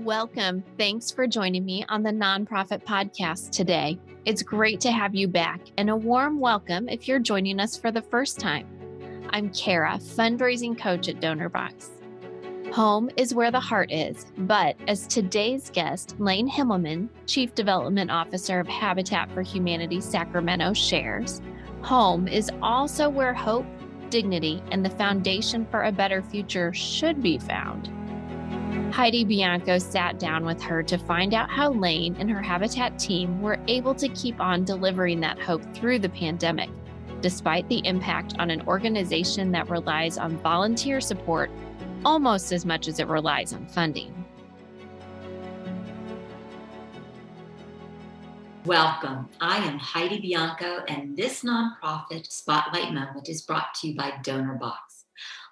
Welcome. Thanks for joining me on the Nonprofit Podcast today. It's great to have you back, and a warm welcome if you're joining us for the first time. I'm Kara, fundraising coach at DonorBox. Home is where the heart is, but as today's guest, Laine Himmelmann, Chief Development Officer of Habitat for Humanity Sacramento, shares, home is also where hope, dignity, and the foundation for a better future should be found. Heidi Bianco sat down with her to find out how Laine and her Habitat team were able to keep on delivering that hope through the pandemic, despite the impact on an organization that relies on volunteer support almost as much as it relies on funding. Welcome. I am Heidi Bianco, and this nonprofit Spotlight Moment is brought to you by DonorBox.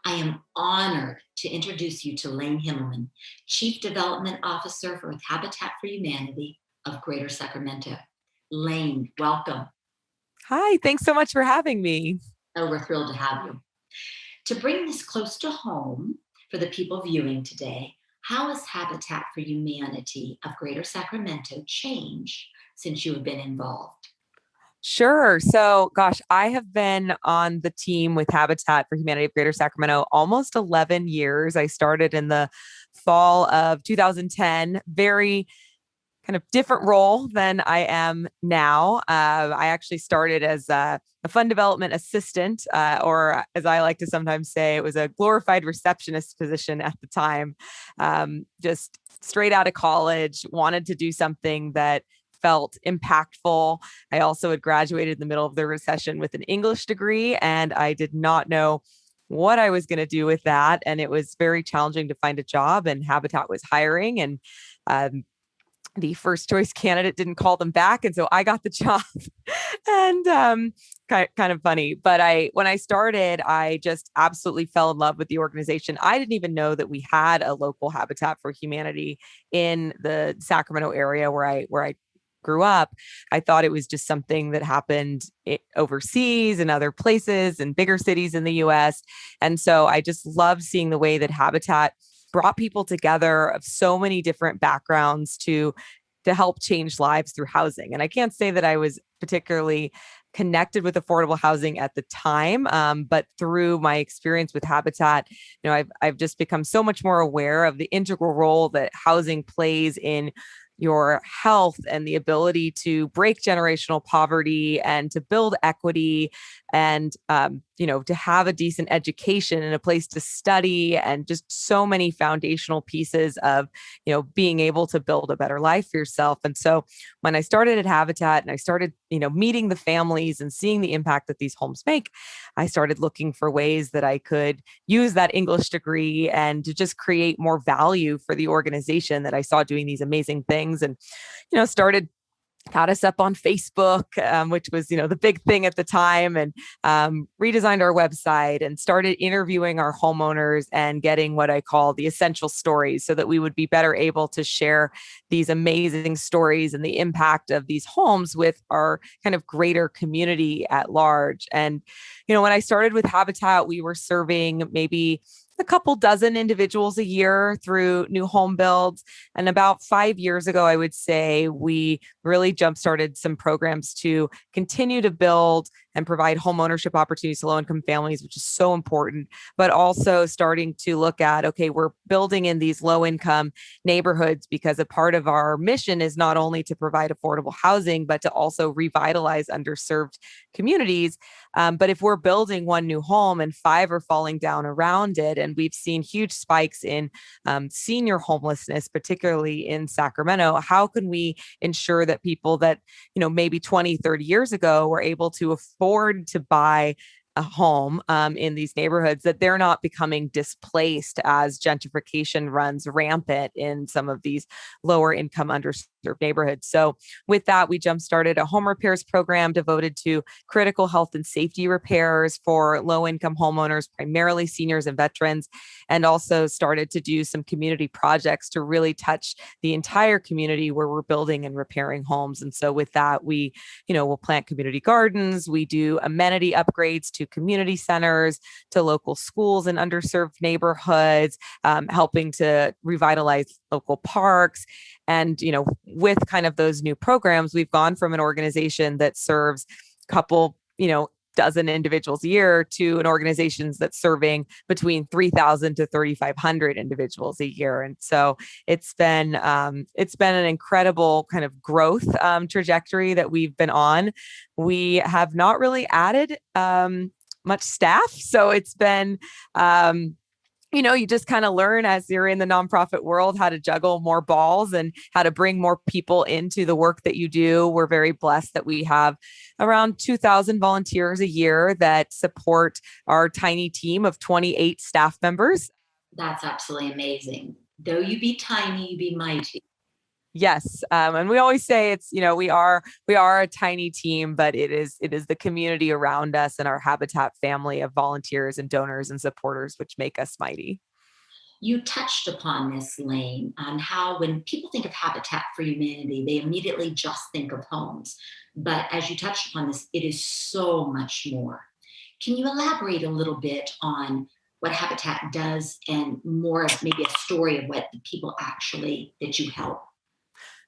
I am honored to introduce you to Laine Himmelmann, Chief Development Officer for Habitat for Humanity of Greater Sacramento. Laine, welcome. Hi, thanks so much for having me. Oh, we're thrilled to have you. To bring this close to home for the people viewing today, how has Habitat for Humanity of Greater Sacramento changed since you have been involved? Sure. So, I have been on the team with Habitat for Humanity of Greater Sacramento almost 11 years. I started in the fall of 2010, very kind of different role than I am now. I actually started as a fund development assistant, or as I like to sometimes say, it was a glorified receptionist position at the time. Just straight out of college, wanted to do something that felt impactful. I also had graduated in the middle of the recession with an English degree, and I did not know what I was going to do with that. And it was very challenging to find a job, and Habitat was hiring, and the first choice candidate didn't call them back. And so I got the job. And kind of funny. But when I started, I just absolutely fell in love with the organization. I didn't even know that we had a local Habitat for Humanity in the Sacramento area where I grew up. I thought it was just something that happened overseas and other places and bigger cities in the US. And so I just loved seeing the way that Habitat brought people together of so many different backgrounds to help change lives through housing. And I can't say that I was particularly connected with affordable housing at the time, but through my experience with Habitat, I've just become so much more aware of the integral role that housing plays in your health and the ability to break generational poverty and to build equity and, to have a decent education and a place to study and just so many foundational pieces of, being able to build a better life for yourself. And so when I started at Habitat and I started, meeting the families and seeing the impact that these homes make, I started looking for ways that I could use that English degree and to just create more value for the organization that I saw doing these amazing things. And, got us up on Facebook, which was, the big thing at the time, and redesigned our website and started interviewing our homeowners and getting what I call the essential stories so that we would be better able to share these amazing stories and the impact of these homes with our kind of greater community at large. And, when I started with Habitat, we were serving maybe a couple dozen individuals a year through new home builds. And about 5 years ago, I would say we really jump-started some programs to continue to build and provide home ownership opportunities to low-income families, which is so important, but also starting to look at, okay, we're building in these low-income neighborhoods because a part of our mission is not only to provide affordable housing, but to also revitalize underserved communities. But if we're building one new home and 5 are falling down around it, and we've seen huge spikes in senior homelessness, particularly in Sacramento, how can we ensure that people that, maybe 20, 30 years ago were able to afford to buy a home in these neighborhoods, that they're not becoming displaced as gentrification runs rampant in some of these lower income underserved neighborhoods. So with that, we jump-started a home repairs program devoted to critical health and safety repairs for low-income homeowners, primarily seniors and veterans, and also started to do some community projects to really touch the entire community where we're building and repairing homes. And so with that, we, we'll plant community gardens, we do amenity upgrades to community centers, to local schools in underserved neighborhoods, helping to revitalize local parks. And, with kind of those new programs, we've gone from an organization that serves a couple, dozen individuals a year to an organization that's serving between 3,000 to 3,500 individuals a year. And so it's been an incredible kind of growth trajectory that we've been on. We have not really added much staff. So it's been, you just kind of learn as you're in the nonprofit world how to juggle more balls and how to bring more people into the work that you do. We're very blessed that we have around 2,000 volunteers a year that support our tiny team of 28 staff members. That's absolutely amazing. Though you be tiny, you be mighty. Yes. And we always say it's, we are a tiny team, but it is the community around us and our Habitat family of volunteers and donors and supporters, which make us mighty. You touched upon this, Laine, on how when people think of Habitat for Humanity, they immediately just think of homes. But as you touched upon this, it is so much more. Can you elaborate a little bit on what Habitat does and more of maybe a story of what the people actually that you help?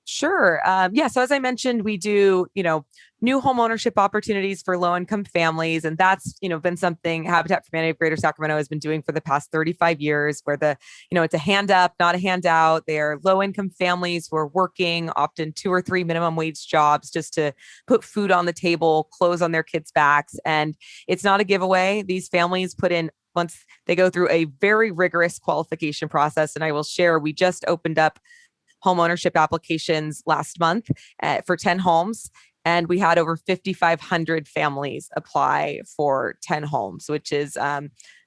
Sure. So as I mentioned, we do, new home ownership opportunities for low-income families. And that's, been something Habitat for Humanity of Greater Sacramento has been doing for the past 35 years, where it's a hand up, not a handout. They're low-income families who are working often 2 or 3 minimum wage jobs just to put food on the table, clothes on their kids' backs. And it's not a giveaway. These families put in once they go through a very rigorous qualification process. And I will share, we just opened up home ownership applications last month for 10 homes. And we had over 5,500 families apply for 10 homes, which is,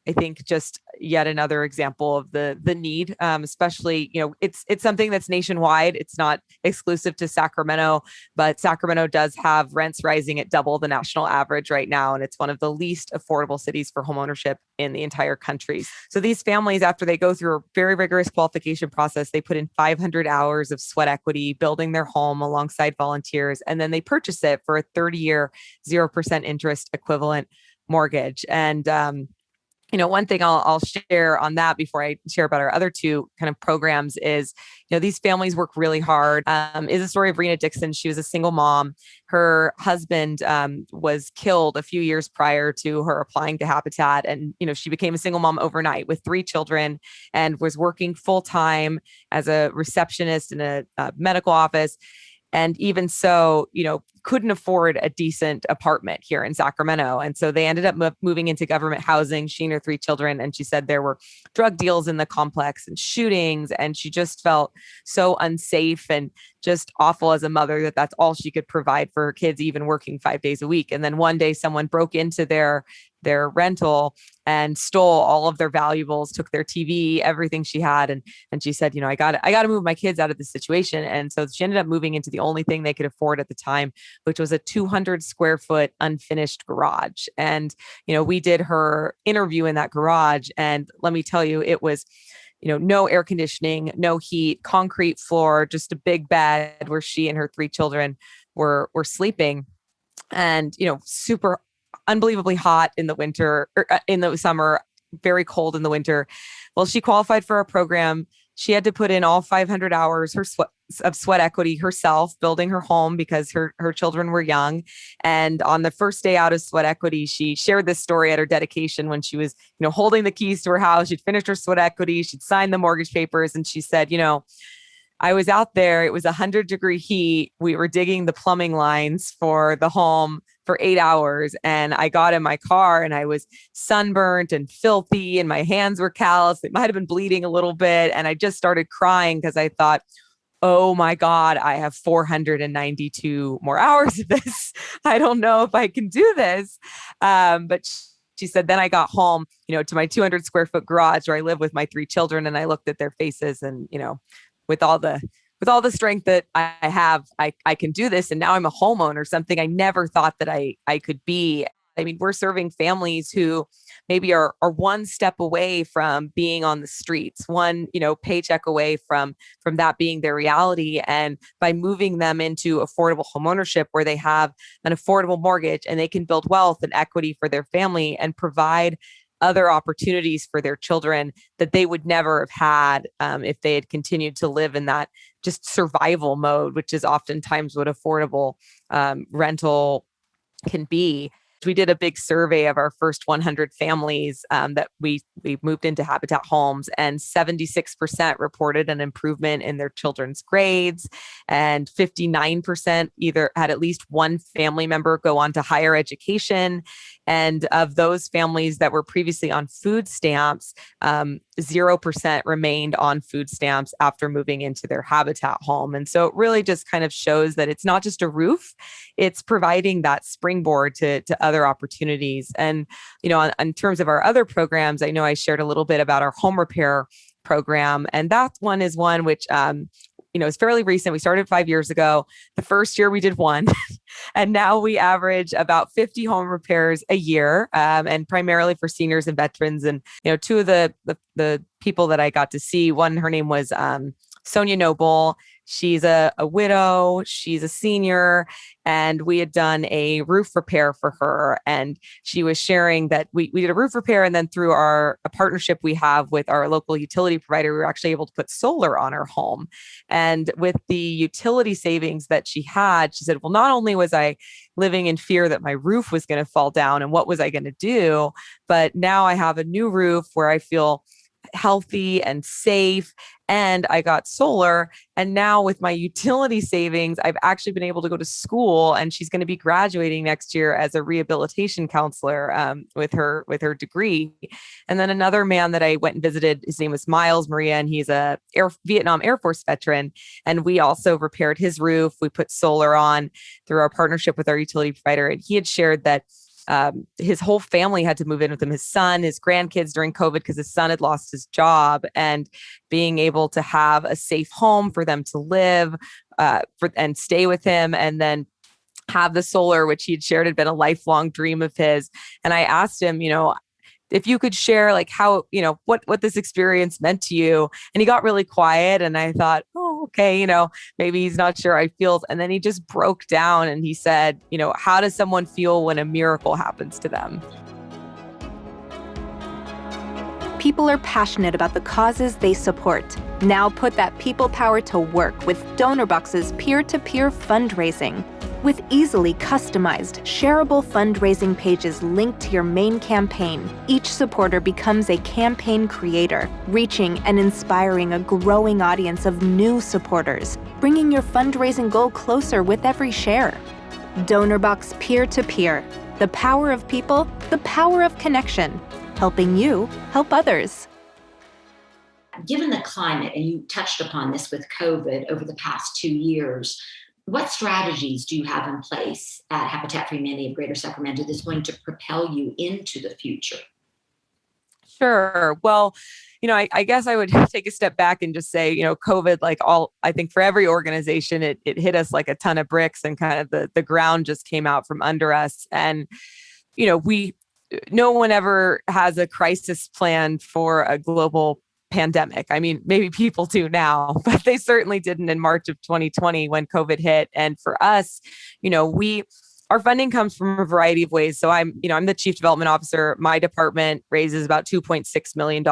I think, just yet another example of the need, especially, it's something that's nationwide. It's not exclusive to Sacramento, but Sacramento does have rents rising at double the national average right now. And it's one of the least affordable cities for homeownership in the entire country. So these families, after they go through a very rigorous qualification process, they put in 500 hours of sweat equity, building their home alongside volunteers, and then they purchase it for a 30-year, 0% interest equivalent mortgage. And, one thing I'll share on that before I share about our other two kind of programs is, these families work really hard. Is a story of Reena Dixon. She was a single mom. Her husband was killed a few years prior to her applying to Habitat. And, she became a single mom overnight with 3 children and was working full time as a receptionist in a medical office. And even so, couldn't afford a decent apartment here in Sacramento. And so they ended up moving into government housing, she and her 3 children. And she said there were drug deals in the complex and shootings. And she just felt so unsafe and just awful as a mother that that's all she could provide for her kids, even working 5 days a week. And then one day someone broke into their rental and stole all of their valuables, took their TV, everything she had. And she said, I got to move my kids out of this situation. And so she ended up moving into the only thing they could afford at the time, which was a 200 square foot unfinished garage. And, we did her interview in that garage. And let me tell you, it was, no air conditioning, no heat, concrete floor, just a big bed where she and her 3 children were sleeping. And, super unbelievably hot in the winter or in the summer, very cold in the winter. Well, she qualified for our program. She had to put in all 500 hours of sweat equity herself, building her home because her children were young. And on the first day out of sweat equity, she shared this story at her dedication when she was, holding the keys to her house. She'd finished her sweat equity. She'd signed the mortgage papers. And she said, I was out there. It was 100-degree heat. We were digging the plumbing lines for the home for 8 hours. And I got in my car and I was sunburnt and filthy and my hands were calloused. It might've been bleeding a little bit. And I just started crying because I thought, oh my God, I have 492 more hours of this. I don't know if I can do this. But she said, then I got home, to my 200 square foot garage where I live with my 3 children. And I looked at their faces and, with all the strength that I have, I can do this. And now I'm a homeowner, something I never thought that I could be. I mean, we're serving families who maybe are one step away from being on the streets, one, paycheck away from that being their reality. And by moving them into affordable homeownership where they have an affordable mortgage and they can build wealth and equity for their family and provide other opportunities for their children that they would never have had if they had continued to live in that just survival mode, which is oftentimes what affordable rental can be. We did a big survey of our first 100 families that we moved into Habitat homes, and 76% reported an improvement in their children's grades, and 59% either had at least one family member go on to higher education. And of those families that were previously on food stamps, 0% remained on food stamps after moving into their Habitat home. And so it really just kind of shows that it's not just a roof, it's providing that springboard to other opportunities. And, in terms of our other programs, I know I shared a little bit about our home repair program. And that one is one which, is fairly recent. We started 5 years ago. The first year we did one, and now we average about 50 home repairs a year, and primarily for seniors and veterans. And, two of the people that I got to see, one, her name was Sonia Noble. She's a widow. She's a senior. And we had done a roof repair for her. And she was sharing that we did a roof repair. And then through a partnership we have with our local utility provider, we were actually able to put solar on her home. And with the utility savings that she had, she said, well, not only was I living in fear that my roof was going to fall down and what was I going to do, but now I have a new roof where I feel healthy and safe, and I got solar. And now with my utility savings, I've actually been able to go to school, and she's going to be graduating next year as a rehabilitation counselor with her degree. And then another man that I went and visited, his name was Miles Maria, and he's a Vietnam Air Force veteran. And we also repaired his roof. We put solar on through our partnership with our utility provider. And he had shared that his whole family had to move in with him, his son, his grandkids during COVID, because his son had lost his job, and being able to have a safe home for them to live and stay with him, and then have the solar, which he had shared had been a lifelong dream of his. And I asked him, if you could share like how, what this experience meant to you. And he got really quiet, and I thought, oh, okay, maybe he's not sure how he feels. And then he just broke down and he said, how does someone feel when a miracle happens to them? People are passionate about the causes they support. Now put that people power to work with DonorBox's peer-to-peer fundraising. With easily customized, shareable fundraising pages linked to your main campaign, each supporter becomes a campaign creator, reaching and inspiring a growing audience of new supporters, bringing your fundraising goal closer with every share. DonorBox Peer-to-Peer. The power of people, the power of connection. Helping you help others. Given the climate, and you touched upon this with COVID over the past 2 years, what strategies do you have in place at Habitat for Humanity of Greater Sacramento that's going to propel you into the future? Sure. Well, I guess I would take a step back and just say, COVID, I think for every organization, it hit us like a ton of bricks, and kind of the ground just came out from under us. And, no one ever has a crisis plan for a global pandemic. I mean, maybe people do now, but they certainly didn't in March of 2020 when COVID hit. And for us, our funding comes from a variety of ways. So I'm the chief development officer. My department raises about $2.6 million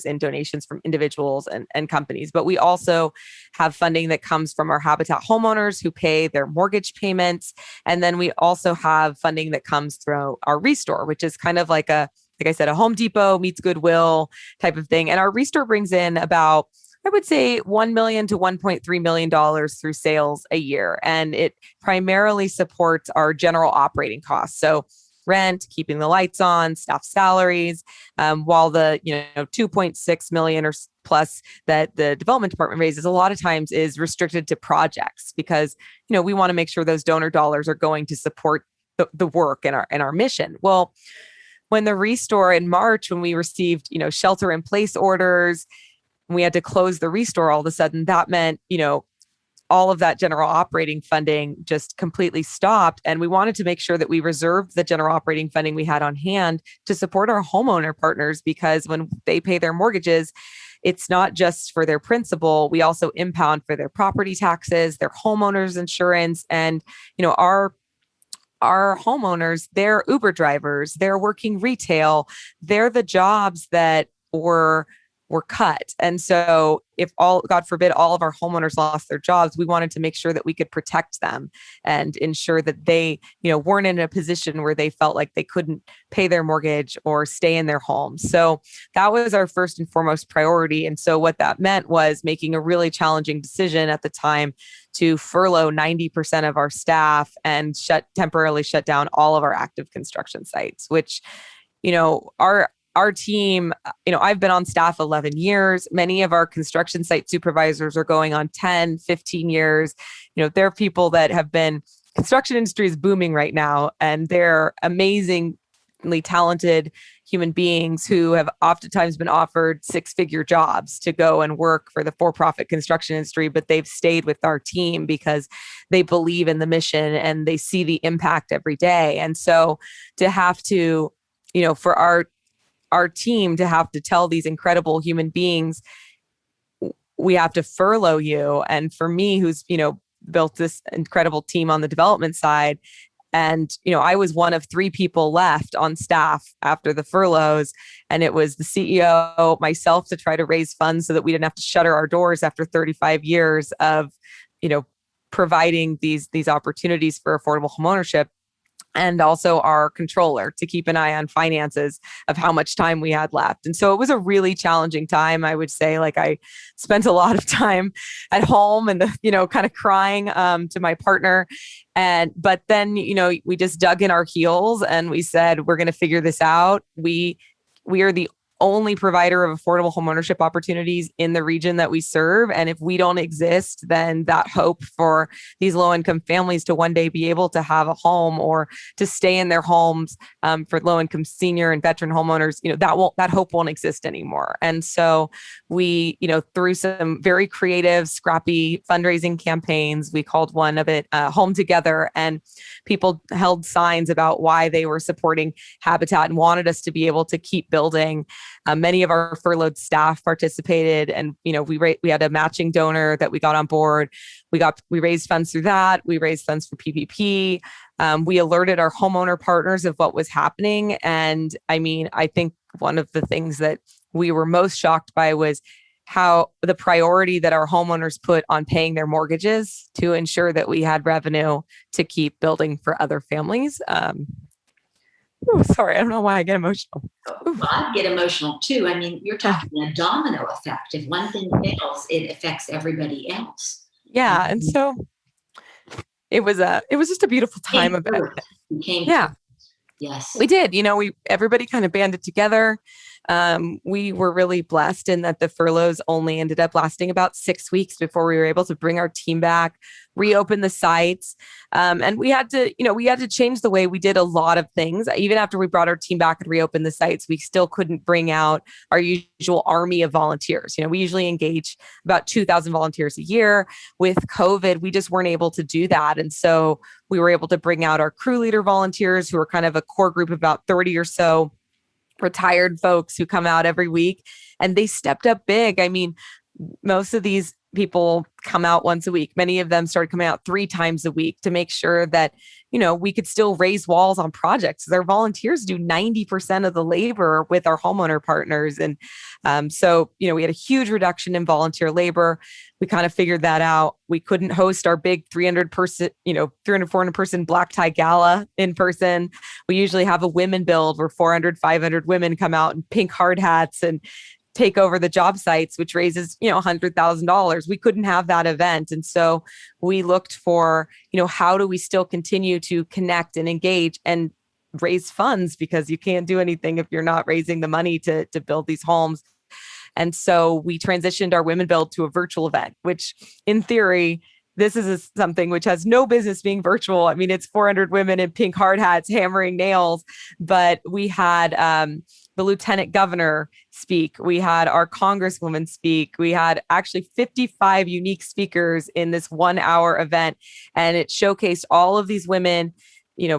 in donations from individuals and companies. But we also have funding that comes from our Habitat homeowners who pay their mortgage payments. And then we also have funding that comes through our Restore, which is kind of like I said, a Home Depot meets Goodwill type of thing. And our Restore brings in about, I would say, $1 million to $1.3 million through sales a year. And it primarily supports our general operating costs. So rent, keeping the lights on, staff salaries, while the 2.6 million or plus that the development department raises a lot of times is restricted to projects, because we want to make sure those donor dollars are going to support the work and our mission. Well, when the Restore in March, when we received shelter in place orders, we had to close the Restore, all of a sudden that meant all of that general operating funding just completely stopped. And we wanted to make sure that we reserved the general operating funding we had on hand to support our homeowner partners, because when they pay their mortgages, it's not just for their principal. We also impound for their property taxes, their homeowners insurance. And, our our homeowners, they're Uber drivers, they're working retail, they're the jobs that were cut. And so if God forbid, all of our homeowners lost their jobs, we wanted to make sure that we could protect them and ensure that they, weren't in a position where they felt like they couldn't pay their mortgage or stay in their home. So that was our first and foremost priority. And so what that meant was making a really challenging decision at the time to furlough 90% of our staff and temporarily shut down all of our active construction sites, which, our team, I've been on staff 11 years. Many of our construction site supervisors are going on 10, 15 years. There are people that have been, construction industry is booming right now, and they're amazingly talented human beings who have oftentimes been offered six-figure jobs to go and work for the for-profit construction industry, but they've stayed with our team because they believe in the mission and they see the impact every day. And so to have to, for our team to have to tell these incredible human beings, we have to furlough you. And for me, who's, built this incredible team on the development side, and, I was one of 3 people left on staff after the furloughs. And it was the CEO, myself, to try to raise funds so that we didn't have to shutter our doors after 35 years of, providing these opportunities for affordable homeownership. And also our controller to keep an eye on finances of how much time we had left. And so it was a really challenging time. I would say, like, I spent a lot of time at home and, kind of crying to my partner. But then, we just dug in our heels and we said, we're going to figure this out. We are the only provider of affordable homeownership opportunities in the region that we serve. And if we don't exist, then that hope for these low-income families to one day be able to have a home or to stay in their homes, for low-income senior and veteran homeowners, that hope won't exist anymore. And so we, through some very creative, scrappy fundraising campaigns, we called one of it Home Together, and people held signs about why they were supporting Habitat and wanted us to be able to keep building. Many of our furloughed staff participated, and we had a matching donor that we got on board. We raised funds through that. We raised funds for PPP. We alerted our homeowner partners of what was happening. And I think one of the things that we were most shocked by was how the priority that our homeowners put on paying their mortgages to ensure that we had revenue to keep building for other families. Sorry, I don't know why I get emotional. Well, I get emotional too. You're talking a domino effect. If one thing fails, it affects everybody else. Yeah, and so it was just a beautiful time of it. Yeah. Yes, we did. Everybody kind of banded together. We were really blessed in that the furloughs only ended up lasting about 6 weeks before we were able to bring our team back, reopen the sites. And we had to change the way we did a lot of things. Even after we brought our team back and reopened the sites, we still couldn't bring out our usual army of volunteers. We usually engage about 2,000 volunteers a year. With COVID, we just weren't able to do that. And so we were able to bring out our crew leader volunteers, who are kind of a core group of about 30 or so retired folks who come out every week, and they stepped up big. Most of these people come out once a week. Many of them started coming out 3 times a week to make sure that, we could still raise walls on projects. Their volunteers do 90% of the labor with our homeowner partners. And so, we had a huge reduction in volunteer labor. We kind of figured that out. We couldn't host our big 300, 400 person black tie gala in person. We usually have a women build where 400, 500 women come out in pink hard hats and take over the job sites, which raises, $100,000. We couldn't have that event. And so we looked for, how do we still continue to connect and engage and raise funds, because you can't do anything if you're not raising the money to build these homes. And so we transitioned our Women Build to a virtual event, which in theory, this is something which has no business being virtual. It's 400 women in pink hard hats hammering nails, but we had the lieutenant governor speak. We had our congresswoman speak. We had actually 55 unique speakers in this 1-hour event, and it showcased all of these women,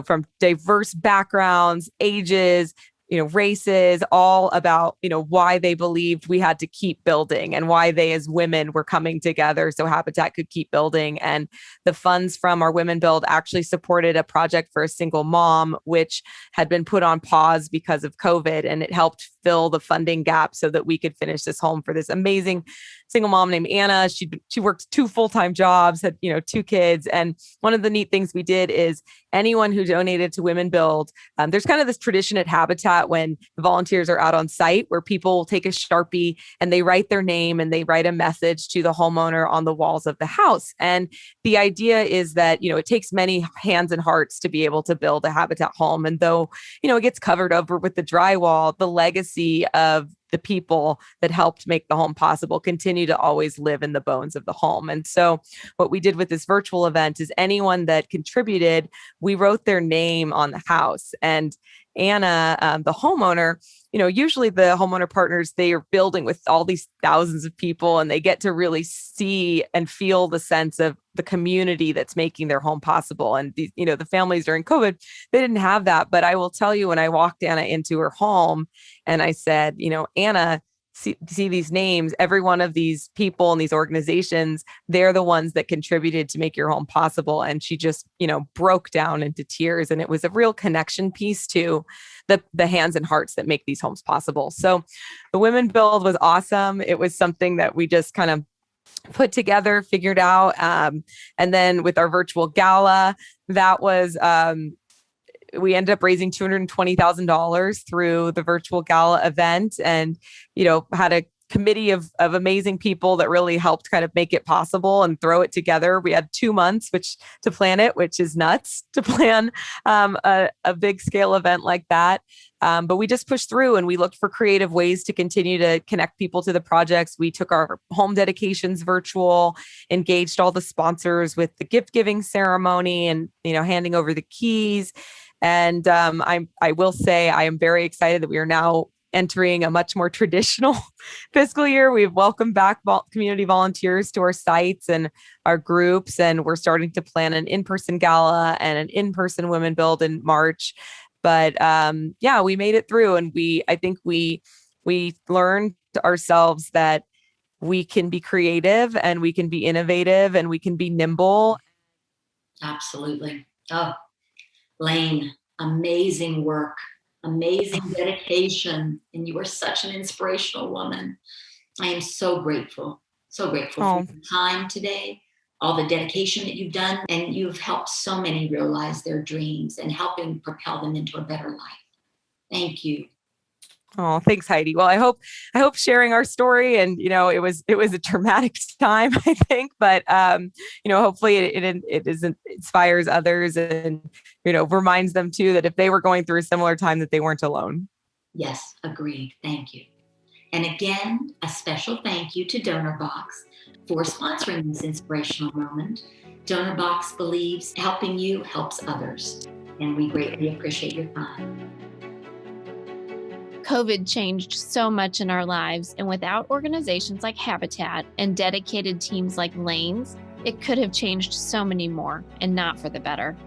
from diverse backgrounds, ages, races, all about, why they believed we had to keep building and why they as women were coming together so Habitat could keep building. And the funds from our Women Build actually supported a project for a single mom, which had been put on pause because of COVID. And it helped fill the funding gap so that we could finish this home for this amazing single mom named Anna. She worked 2 full-time jobs, had, 2 kids. And one of the neat things we did is anyone who donated to Women Build, there's kind of this tradition at Habitat when the volunteers are out on site where people will take a Sharpie and they write their name and they write a message to the homeowner on the walls of the house. And the idea is that, it takes many hands and hearts to be able to build a Habitat home. And though, it gets covered over with the drywall, the legacy of the people that helped make the home possible continue to always live in the bones of the home. And so what we did with this virtual event is anyone that contributed, we wrote their name on the house. And Anna, the homeowner, usually the homeowner partners, they are building with all these thousands of people and they get to really see and feel the sense of the community that's making their home possible. And these, the families during COVID, they didn't have that. But I will tell you, when I walked Anna into her home and I said, Anna, see these names, every one of these people and these organizations, they're the ones that contributed to make your home possible. And she just, broke down into tears. And it was a real connection piece to the hands and hearts that make these homes possible. So the Women Build was awesome. It was something that we just kind of put together, figured out. And then with our virtual gala, that was, we ended up raising $220,000 through the virtual gala event and, had a committee of amazing people that really helped kind of make it possible and throw it together. We had 2 months to plan it, which is nuts to plan a big scale event like that. But we just pushed through and we looked for creative ways to continue to connect people to the projects. We took our home dedications virtual, engaged all the sponsors with the gift giving ceremony and, handing over the keys. And I will say I am very excited that we are now entering a much more traditional fiscal year. We've welcomed back community volunteers to our sites and our groups, and we're starting to plan an in-person gala and an in-person Women Build in March. But we made it through, and I think we learned ourselves that we can be creative and we can be innovative and we can be nimble. Absolutely. Oh, Laine, amazing work. Amazing dedication. And you are such an inspirational woman. I am so grateful for your time today, all the dedication that you've done, and you've helped so many realize their dreams and helping propel them into a better life. Thank you. Oh, thanks, Heidi. Well, I hope sharing our story, and it was a traumatic time, I think, but hopefully it inspires others and reminds them too that if they were going through a similar time, that they weren't alone. Yes, agreed. Thank you. And again, a special thank you to DonorBox for sponsoring this inspirational moment. DonorBox believes helping you helps others, and we greatly appreciate your time. COVID changed so much in our lives, and without organizations like Habitat and dedicated teams like Laine's, it could have changed so many more, and not for the better.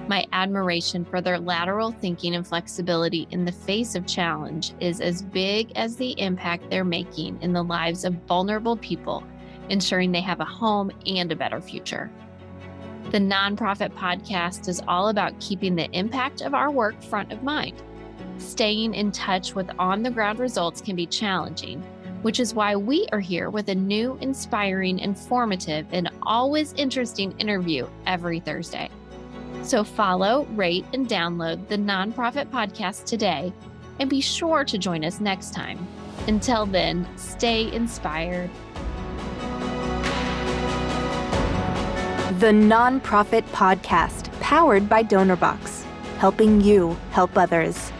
My admiration for their lateral thinking and flexibility in the face of challenge is as big as the impact they're making in the lives of vulnerable people, ensuring they have a home and a better future. The Nonprofit Podcast is all about keeping the impact of our work front of mind. Staying in touch with on-the-ground results can be challenging, which is why we are here with a new, inspiring, informative, and always interesting interview every Thursday. So follow, rate, and download the Nonprofit Podcast today, and be sure to join us next time. Until then, stay inspired. The Nonprofit Podcast, powered by DonorBox, helping you help others.